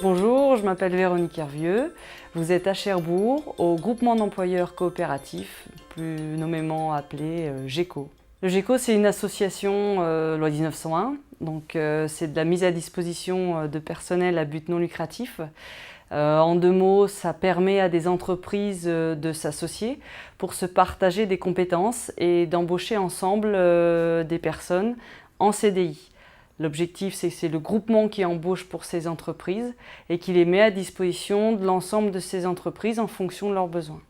Bonjour, je m'appelle Véronique Hervieux. Vous êtes à Cherbourg, au groupement d'employeurs coopératifs, plus nommément appelé GECO. Le GECO, c'est une association loi 1901, donc c'est de la mise à disposition de personnel à but non lucratif. En deux mots, ça permet à des entreprises de s'associer pour se partager des compétences et d'embaucher ensemble des personnes en CDI. L'objectif, c'est que c'est le groupement qui embauche pour ces entreprises et qui les met à disposition de l'ensemble de ces entreprises en fonction de leurs besoins.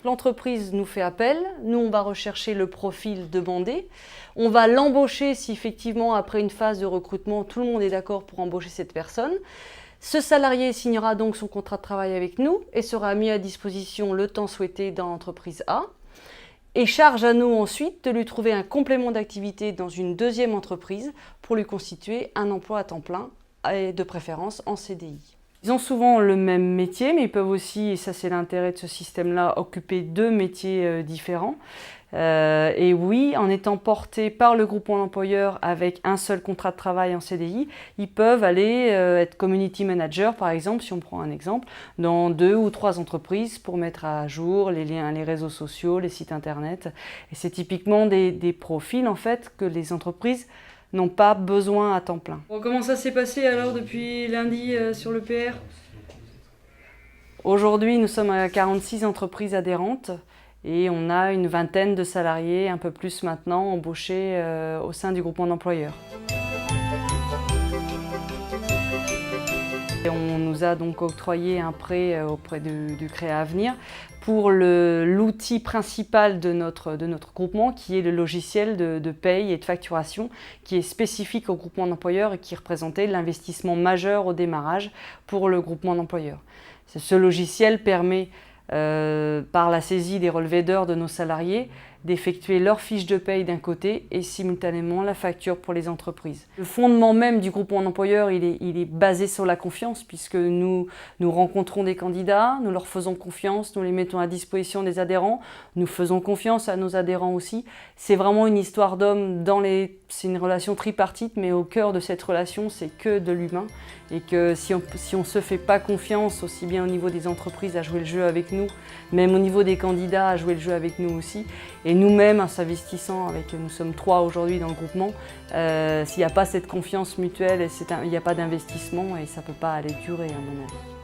L'entreprise nous fait appel, nous on va rechercher le profil demandé, on va l'embaucher si effectivement après une phase de recrutement tout le monde est d'accord pour embaucher cette personne. Ce salarié signera donc son contrat de travail avec nous et sera mis à disposition le temps souhaité dans l'entreprise A. Et charge à nous ensuite de lui trouver un complément d'activité dans une deuxième entreprise pour lui constituer un emploi à temps plein et de préférence en CDI. Ils ont souvent le même métier, mais ils peuvent aussi, et ça c'est l'intérêt de ce système-là, occuper deux métiers différents. Et oui, en étant portés par le groupement d'employeurs avec un seul contrat de travail en CDI, ils peuvent aller être community manager, par exemple, si on prend un exemple, dans 2 ou 3 entreprises pour mettre à jour les liens, les réseaux sociaux, les sites internet. Et c'est typiquement des profils en fait que les entreprises n'ont pas besoin à temps plein. Bon, comment ça s'est passé alors depuis lundi sur le PR? Aujourd'hui, nous sommes à 46 entreprises adhérentes et on a une vingtaine de salariés, un peu plus maintenant, embauchés au sein du groupement d'employeurs. On nous a donc octroyé un prêt auprès du Créa Avenir pour l'outil principal de notre groupement, qui est le logiciel de paye et de facturation, qui est spécifique au groupement d'employeurs et qui représentait l'investissement majeur au démarrage pour le groupement d'employeurs. Ce logiciel permet, par la saisie des relevés d'heures de nos salariés, d'effectuer leur fiche de paye d'un côté et simultanément la facture pour les entreprises. Le fondement même du groupement d'employeurs, il est basé sur la confiance, puisque nous rencontrons des candidats, nous leur faisons confiance, nous les mettons à disposition des adhérents, nous faisons confiance à nos adhérents aussi. C'est vraiment une histoire d'homme, c'est une relation tripartite, mais au cœur de cette relation, c'est que de l'humain. Et que si on ne se fait pas confiance, aussi bien au niveau des entreprises à jouer le jeu avec nous, même au niveau des candidats à jouer le jeu avec nous aussi, et nous-mêmes en s'investissant, nous sommes 3 aujourd'hui dans le groupement, s'il n'y a pas cette confiance mutuelle, il n'y a pas d'investissement et ça ne peut pas aller durer à mon avis.